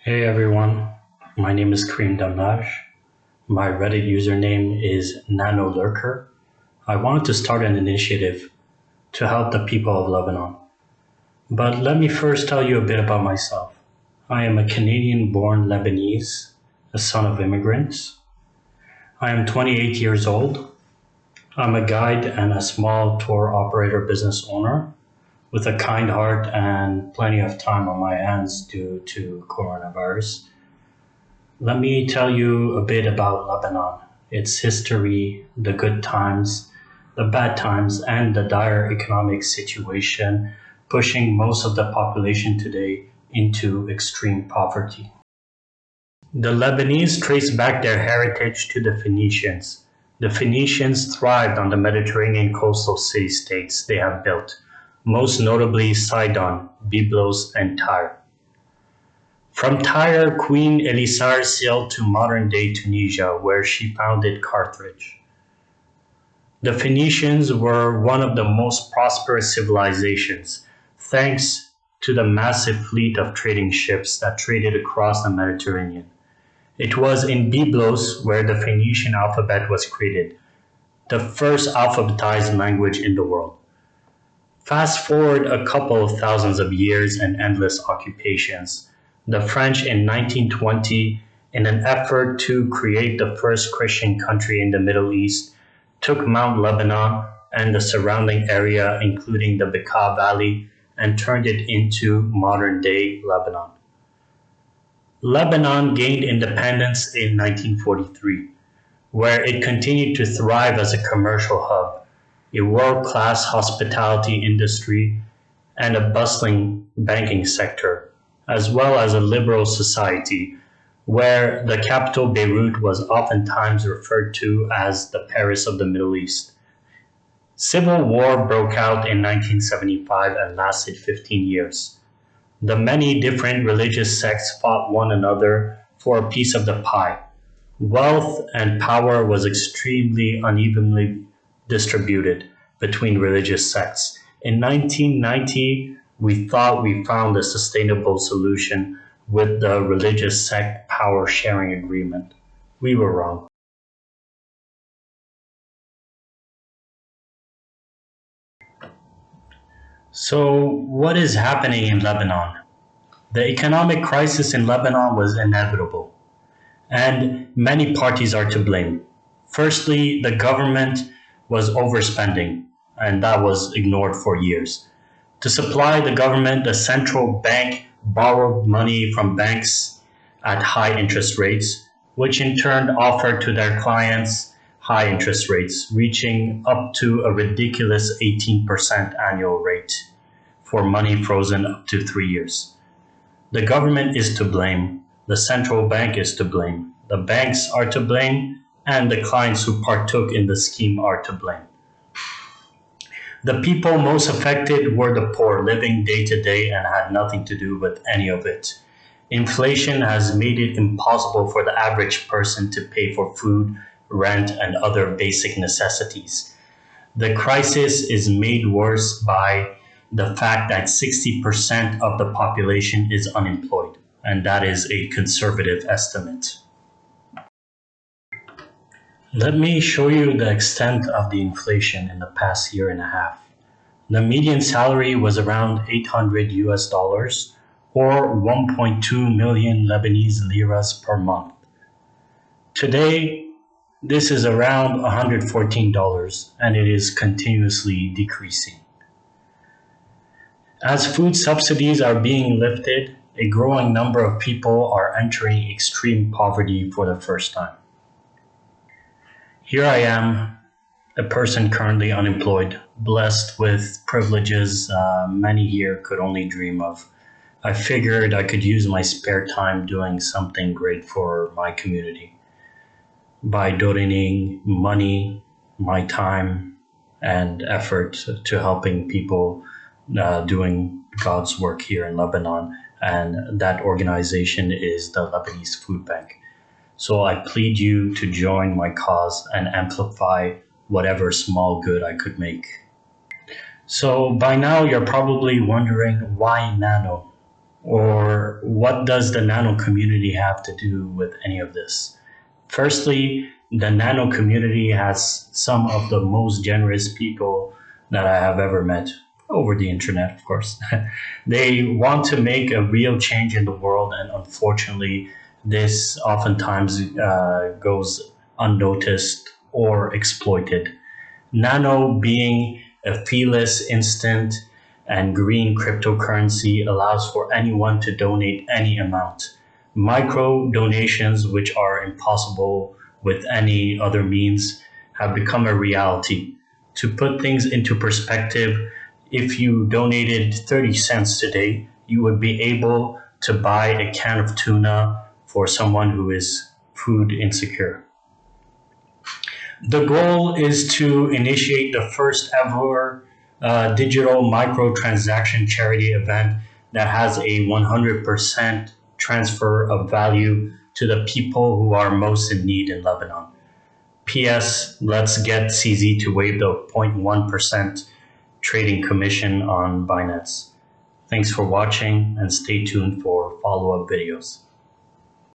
Hey everyone, my name is Kareem Damnaj. My Reddit username is Nano Lurker. I wanted to start an initiative to help the people of Lebanon. But let me first tell you a bit about myself. I am a Canadian born Lebanese, a son of immigrants. I am 28 years old. I'm a guide and a small tour operator business owner with a kind heart and plenty of time on my hands due to coronavirus. Let me tell you a bit about Lebanon, its history, the good times, the bad times, and the dire economic situation pushing most of the population today into extreme poverty. The Lebanese trace back their heritage to the Phoenicians. The Phoenicians thrived on the Mediterranean coastal city-states they have built, most notably Sidon, Byblos, and Tyre. From Tyre, Queen Elisar sailed to modern-day Tunisia, where she founded Carthage. The Phoenicians were one of the most prosperous civilizations, thanks to the massive fleet of trading ships that traded across the Mediterranean. It was in Byblos where the Phoenician alphabet was created, the first alphabetized language in the world. Fast forward a couple of thousands of years and endless occupations. The French in 1920, in an effort to create the first Christian country in the Middle East, took Mount Lebanon and the surrounding area, including the Bekaa Valley, and turned it into modern-day Lebanon. Lebanon gained independence in 1943, where it continued to thrive as a commercial hub, a world-class hospitality industry, and a bustling banking sector, as well as a liberal society, where the capital Beirut was oftentimes referred to as the Paris of the Middle East. Civil war broke out in 1975 and lasted 15 years. The many different religious sects fought one another for a piece of the pie. Wealth and power was extremely unevenly distributed between religious sects. In 1990, we thought we found a sustainable solution with the religious sect power sharing agreement. We were wrong. So, what is happening in Lebanon? The economic crisis in Lebanon was inevitable, and many parties are to blame. Firstly, the government was overspending, and that was ignored for years. To supply the government, the central bank borrowed money from banks at high interest rates, which in turn offered to their clients high interest rates, reaching up to a ridiculous 18% annual rate for money frozen up to 3 years. The government is to blame, the central bank is to blame, the banks are to blame, and the clients who partook in the scheme are to blame. The people most affected were the poor, living day to day and had nothing to do with any of it. Inflation has made it impossible for the average person to pay for food, rent, and other basic necessities. The crisis is made worse by the fact that 60% of the population is unemployed, and that is a conservative estimate. Let me show you the extent of the inflation in the past year and a half. The median salary was around 800 US dollars or 1.2 million Lebanese liras per month. Today, this is around $114 and it is continuously decreasing. As food subsidies are being lifted, a growing number of people are entering extreme poverty for the first time. Here I am, a person currently unemployed, blessed with privileges many here could only dream of. I figured I could use my spare time doing something great for my community by donating money, my time, and effort to helping people doing God's work here in Lebanon. And that organization is the Lebanese Food Bank. So I plead you to join my cause and amplify whatever small good I could make. So by now you're probably wondering, why Nano? Or what does the Nano community have to do with any of this? Firstly, the Nano community has some of the most generous people that I have ever met over the internet, of course. They want to make a real change in the world, and unfortunately, this oftentimes goes unnoticed or exploited. Nano, being a feeless, instant, and green cryptocurrency, allows for anyone to donate any amount. Micro donations, which are impossible with any other means, have become a reality. To put things into perspective, if you donated 30 cents today, you would be able to buy a can of tuna for someone who is food insecure. The goal is to initiate the first ever digital microtransaction charity event that has a 100% transfer of value to the people who are most in need in Lebanon. P.S. Let's get CZ to waive the 0.1% trading commission on Binance. Thanks for watching and stay tuned for follow-up videos.